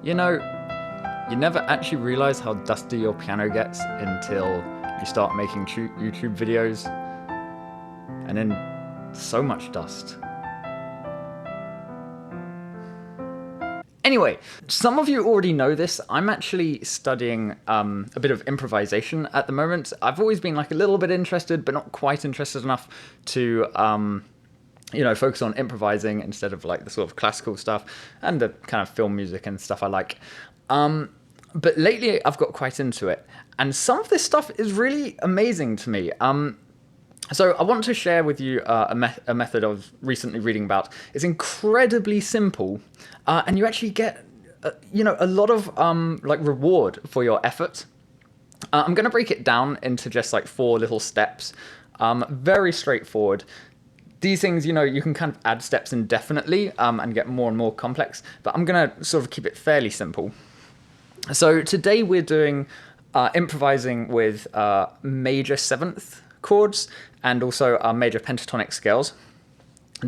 You know, you never actually realize how dusty your piano gets until you start making YouTube videos, and then so much dust. Anyway, some of you already know this. I'm actually studying a bit of improvisation at the moment. I've always been like a little bit interested, but not quite interested enough to focus on improvising instead of like the sort of classical stuff and the kind of film music and stuff I like. But lately I've got quite into it, and some of this stuff is really amazing to me. So I want to share with you a method I was recently reading about. It's incredibly simple, and you actually get, a lot of reward for your effort. I'm going to break it down into just like 4 little steps. Very straightforward. These things, you can kind of add steps indefinitely and get more and more complex, but I'm going to sort of keep it fairly simple. So today we're doing improvising with major 7th chords and also major pentatonic scales.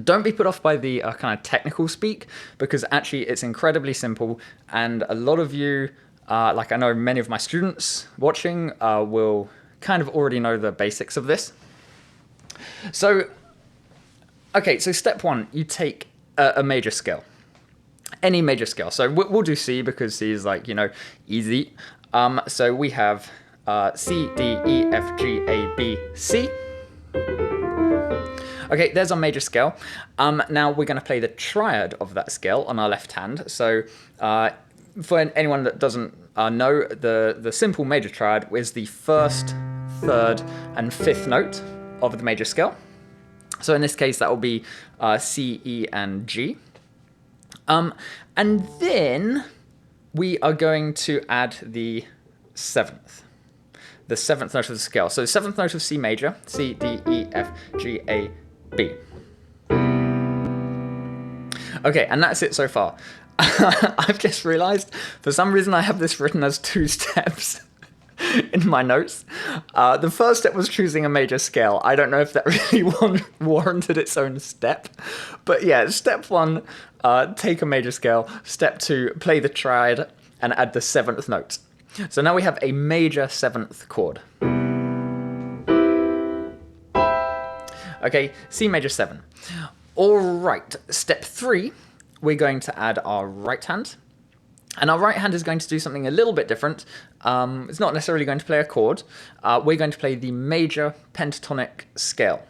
Don't be put off by the kind of technical speak, because actually it's incredibly simple, and a lot of you, I know many of my students watching, will kind of already know the basics of this. So, okay, so step 1, you take a major scale. Any major scale. So we'll do C because C is easy. So we have C, D, E, F, G, A, B, C. Okay, there's our major scale. Now we're going to play the triad of that scale on our left hand. So for anyone that doesn't know, the simple major triad is the 1st, 3rd, and 5th note of the major scale. So in this case, that will be C, E, and G. And then we are going to add the 7th note of the scale. So 7th note of C major, C, D, E, F, G, A, B. Okay, and that's it so far. I've just realized, for some reason I have this written as 2 steps in my notes. The first step was choosing a major scale. I don't know if that really warranted its own step. But yeah, step 1, take a major scale. Step 2, play the triad and add the 7th note. So now we have a major 7th chord. Okay, C major 7. All right, step 3, we're going to add our right hand. And our right hand is going to do something a little bit different. It's not necessarily going to play a chord. We're going to play the major pentatonic scale.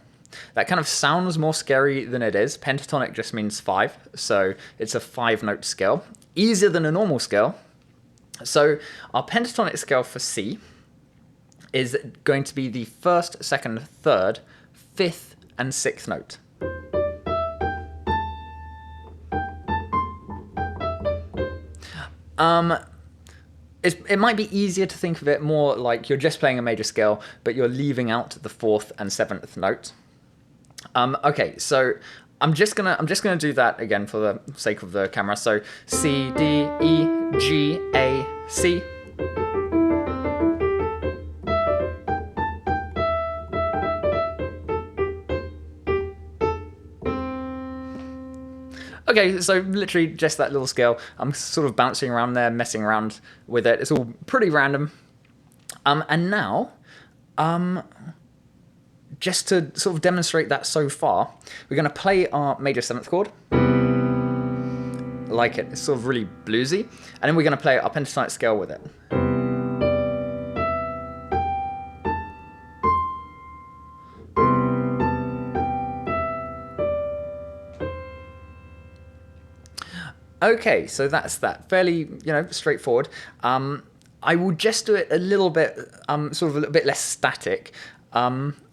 That kind of sounds more scary than it is. Pentatonic just means 5, so it's a 5-note scale. Easier than a normal scale. So our pentatonic scale for C is going to be the 1st, 2nd, 3rd, 5th, and 6th note. It might be easier to think of it more like you're just playing a major scale, but you're leaving out the 4th and 7th note. Okay, so I'm just gonna do that again for the sake of the camera. So C, D, E, G, A, C. Okay, so literally just that little scale. I'm sort of bouncing around there, messing around with it. It's all pretty random. And now, just to sort of demonstrate that so far, we're going to play our major 7th chord. Like it. It's sort of really bluesy. And then we're going to play our pentatonic scale with it. Okay, so that's that. Fairly, straightforward. I will just do it a little bit, sort of a little bit less static.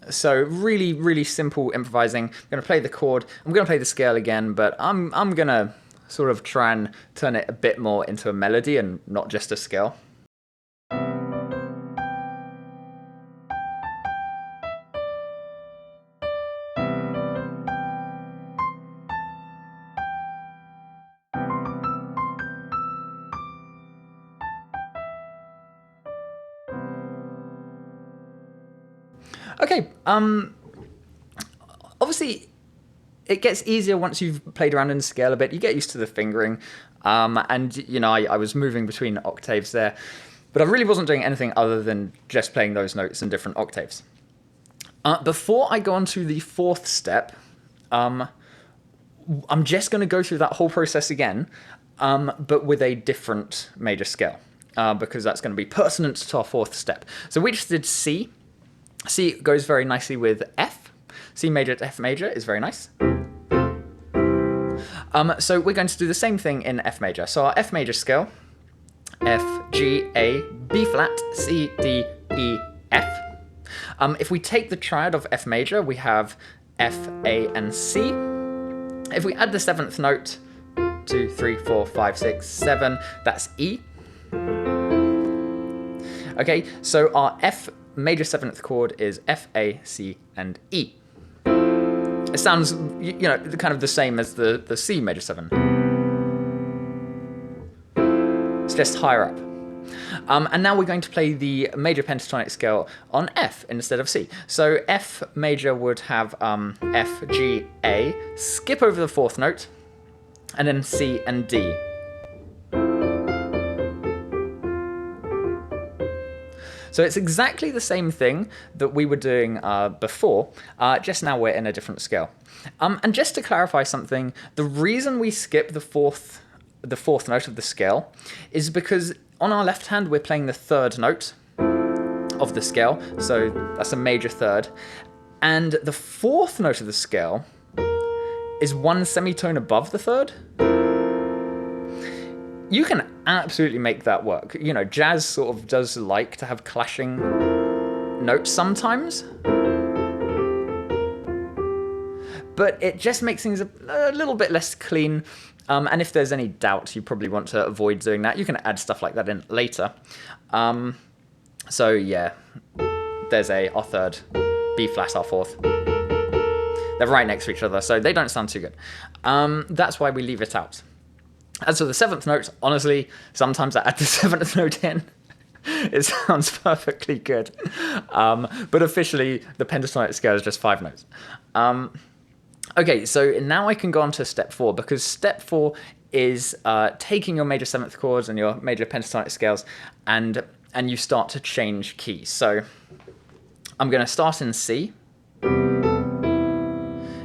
So really, really simple improvising. I'm going to play the chord. I'm going to play the scale again, but I'm going to sort of try and turn it a bit more into a melody and not just a scale. Okay, obviously it gets easier once you've played around in the scale a bit. You get used to the fingering, and you know, I was moving between octaves there, but I really wasn't doing anything other than just playing those notes in different octaves. Before I go on to the fourth step, I'm just going to go through that whole process again, but with a different major scale, because that's going to be pertinent to our fourth step. So we just did C. C goes very nicely with F. C major to F major is very nice. So we're going to do the same thing in F major. So our F major scale, F, G, A, B flat, C, D, E, F. If we take the triad of F major, we have F, A, and C. If we add the seventh note, 2, 3, 4, 5, 6, 7, that's E. Okay, so our F major seventh chord is F, A, C, and E. It sounds, you know, kind of the same as the C major 7. It's just higher up. And now we're going to play the major pentatonic scale on F instead of C. So F major would have F, G, A, skip over the fourth note, and then C and D. So it's exactly the same thing that we were doing before, just now we're in a different scale. And just to clarify something, the reason we skip the fourth note of the scale is because on our left hand we're playing the third note of the scale, so that's a major third, and the fourth note of the scale is one semitone above the third. You can absolutely make that work. You know, jazz sort of does like to have clashing notes sometimes, but it just makes things a little bit less clean. And if there's any doubt, you probably want to avoid doing that. You can add stuff like that in later. So yeah, there's our third, B flat, our fourth. They're right next to each other, so they don't sound too good. That's why we leave it out. As for the seventh note, honestly, sometimes I add the seventh note in. It sounds perfectly good. But officially, the pentatonic scale is just 5 notes. Okay, so now I can go on to step 4, because step 4 is taking your major seventh chords and your major pentatonic scales, and you start to change keys. So I'm going to start in C.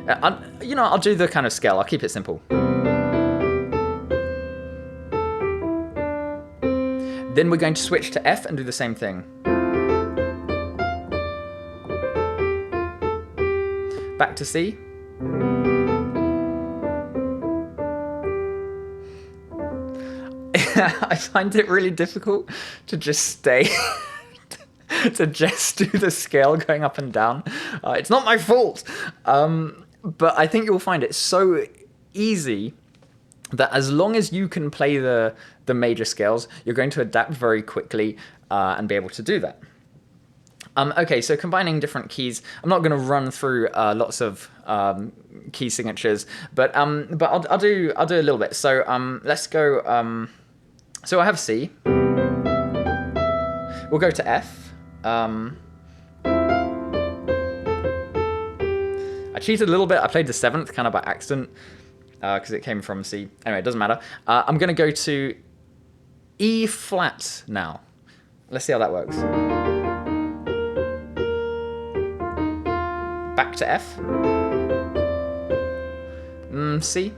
I'll do the kind of scale. I'll keep it simple. Then we're going to switch to F and do the same thing. Back to C. I find it really difficult to just stay, to just do the scale going up and down. It's not my fault, but I think you'll find it so easy that as long as you can play the major scales, you're going to adapt very quickly and be able to do that. Okay, so combining different keys. I'm not going to run through lots of key signatures, but I'll do a little bit. So let's go. So I have C. We'll go to F. I cheated a little bit. I played the seventh kind of by accident because it came from C. Anyway, it doesn't matter. I'm going to go to E flat now. Let's see how that works. Back to F. C.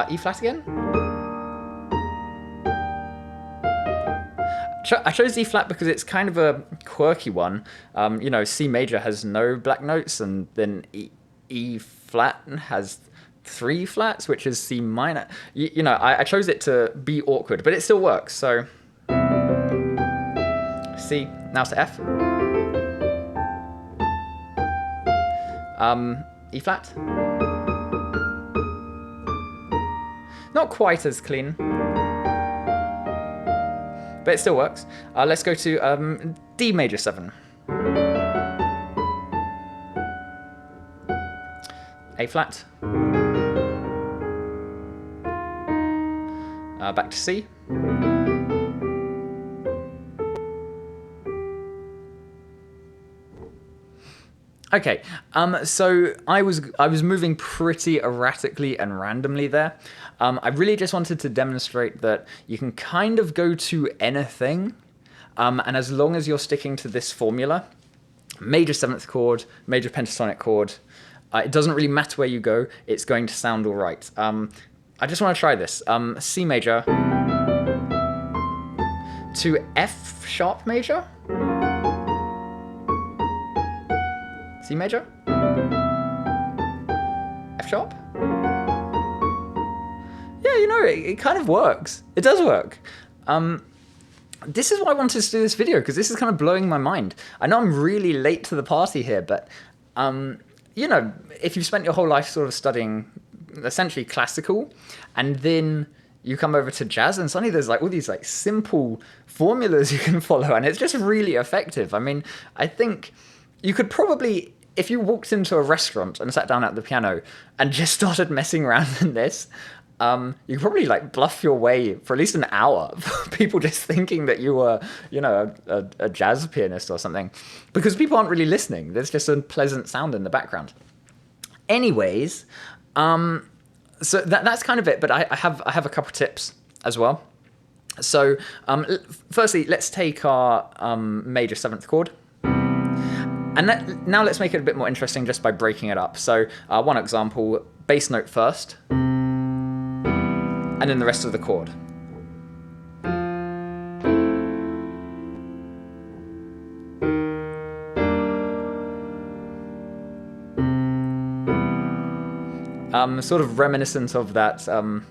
E flat again. I chose E flat because it's kind of a quirky one. C major has no black notes, and then E flat has 3 flats, which is C minor. I chose it to be awkward, but it still works. So C, now to F. E flat. Not quite as clean, but it still works. Let's go to D major 7. A flat. Back to C. Okay, so I was moving pretty erratically and randomly there. I really just wanted to demonstrate that you can kind of go to anything, and as long as you're sticking to this formula, major seventh chord, major pentatonic chord, it doesn't really matter where you go, it's going to sound all right. I just want to try this. C major to F sharp major, C major, F sharp. Yeah, you know, it kind of works. It does work. This is why I wanted to do this video, because this is kind of blowing my mind. I know I'm really late to the party here, but, you know, if you've spent your whole life sort of studying essentially classical, and then you come over to jazz, and suddenly there's like all these like simple formulas you can follow, and it's just really effective. I mean, I think you could probably, if you walked into a restaurant and sat down at the piano and just started messing around in this, you could probably like bluff your way for at least an hour. People just thinking that you were, you know, a jazz pianist or something, because people aren't really listening. There's just a pleasant sound in the background. Anyways, so that's kind of it. But I have a couple tips as well. So firstly, let's take our major seventh chord. And now let's make it a bit more interesting just by breaking it up. So one example, bass note first, and then the rest of the chord. Sort of reminiscent of that, the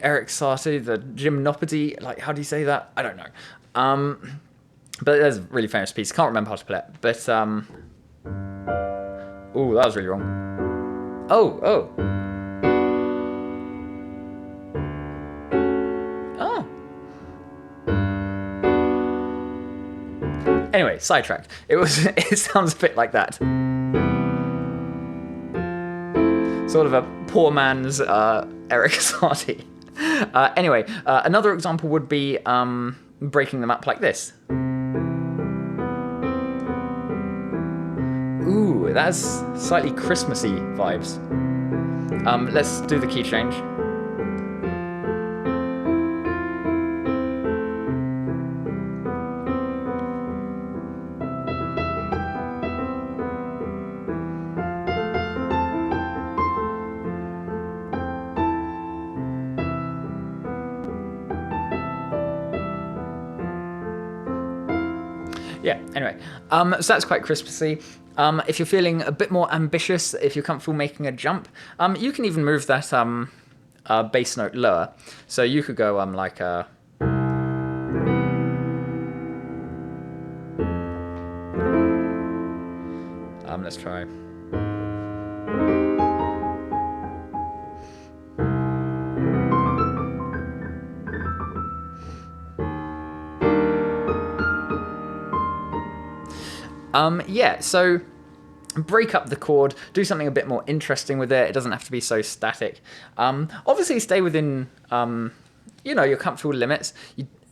Eric Satie, the gymnopody, like, how do you say that? I don't know. But there's a really famous piece. Can't remember how to play it. But, ooh, that was really wrong. Oh. Anyway, sidetracked. It sounds a bit like that. Sort of a poor man's Eric Satie. Anyway, another example would be breaking them up like this. Ooh, that's slightly Christmassy vibes. Let's do the key change. Yeah, anyway, so that's quite Christmassy. If you're feeling a bit more ambitious, if you're comfortable making a jump, you can even move that bass note lower. So you could go like a... let's try... yeah, so break up the chord, do something a bit more interesting with it. It doesn't have to be so static. Obviously stay within, you know, your comfortable limits.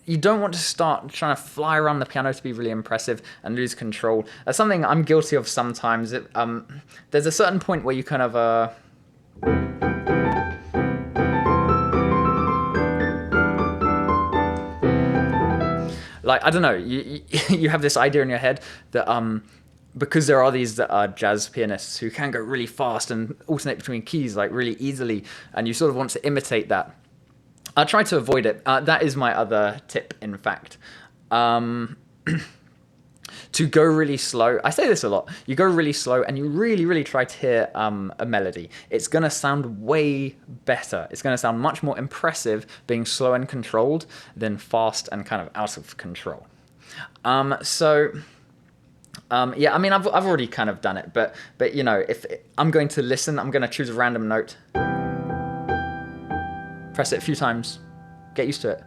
You don't want to start trying to fly around the piano to be really impressive and lose control. That's something I'm guilty of sometimes. There's a certain point where you kind of... like, I don't know, you have this idea in your head that because there are these jazz pianists who can go really fast and alternate between keys like really easily, and you sort of want to imitate that. I try to avoid it. That is my other tip, in fact. To go really slow. I say this a lot. You go really slow and you really, really try to hear a melody. It's going to sound way better. It's going to sound much more impressive being slow and controlled than fast and kind of out of control. Yeah, I mean, I've already kind of done it, but you know, if I'm going to listen, I'm going to choose a random note, press it a few times, get used to it.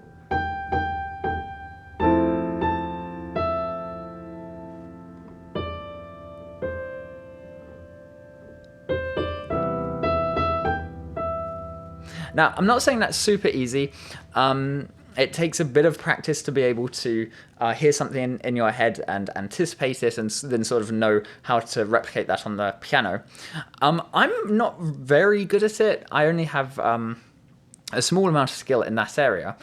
Now, I'm not saying that's super easy. it takes a bit of practice to be able to hear something in your head and anticipate it, and then sort of know how to replicate that on the piano. I'm not very good at it. I only have a small amount of skill in that area.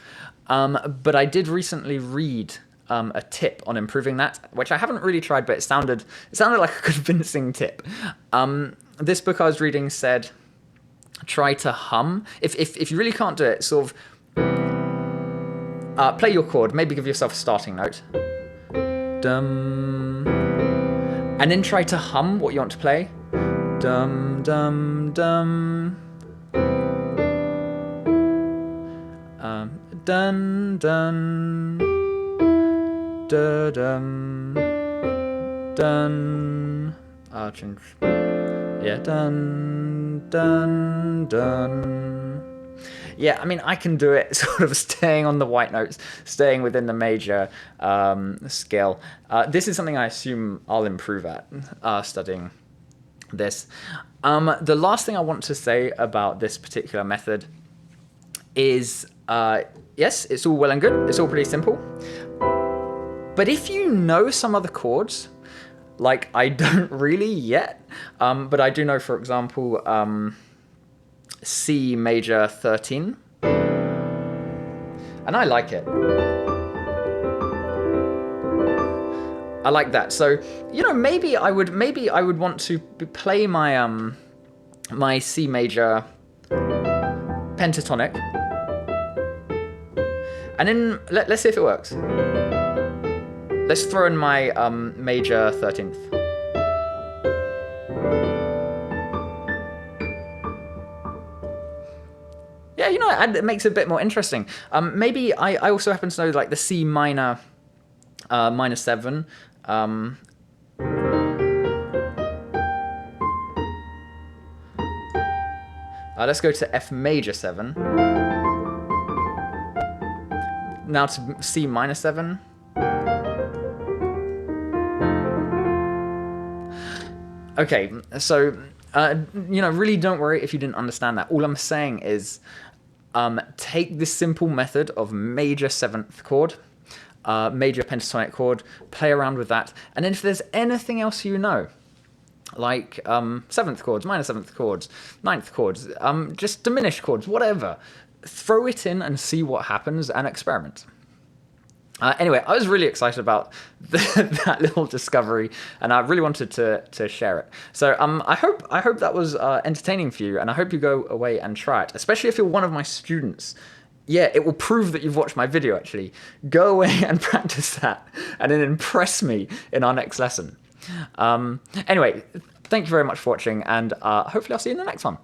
But I did recently read a tip on improving that, which I haven't really tried, but it sounded like a convincing tip. This book I was reading said, try to hum. If you really can't do it, sort of play your chord, maybe give yourself a starting note. Dum. And then try to hum what you want to play. Dum, dum, dum. Dun, dun. Da, dum. Dun. Change. Yeah, dun, dun, dun. Yeah, I mean, I can do it sort of staying on the white notes, staying within the major scale. This is something I assume I'll improve at studying this. The last thing I want to say about this particular method is, yes, it's all well and good. It's all pretty simple. But if you know some other chords, like I don't really yet, but I do know, for example, C major 13, and I like it. I like that. So, you know, maybe I would want to play my my C major pentatonic, and then let's see if it works. Let's throw in my major 13th. Yeah, you know, it makes it a bit more interesting. Maybe I also happen to know like the C minor minor 7. Let's go to F major 7. Now to C minor 7. Okay, so, you know, really don't worry if you didn't understand that. All I'm saying is take this simple method of major 7th chord, major pentatonic chord, play around with that, and then if there's anything else you know, like 7th chords, minor 7th chords, 9th chords, just diminished chords, whatever, throw it in and see what happens and experiment. Anyway, I was really excited about that little discovery, and I really wanted to share it. So I hope that was entertaining for you, and I hope you go away and try it, especially if you're one of my students. Yeah, it will prove that you've watched my video, actually. Go away and practice that, and then impress me in our next lesson. Anyway, thank you very much for watching, and hopefully I'll see you in the next one.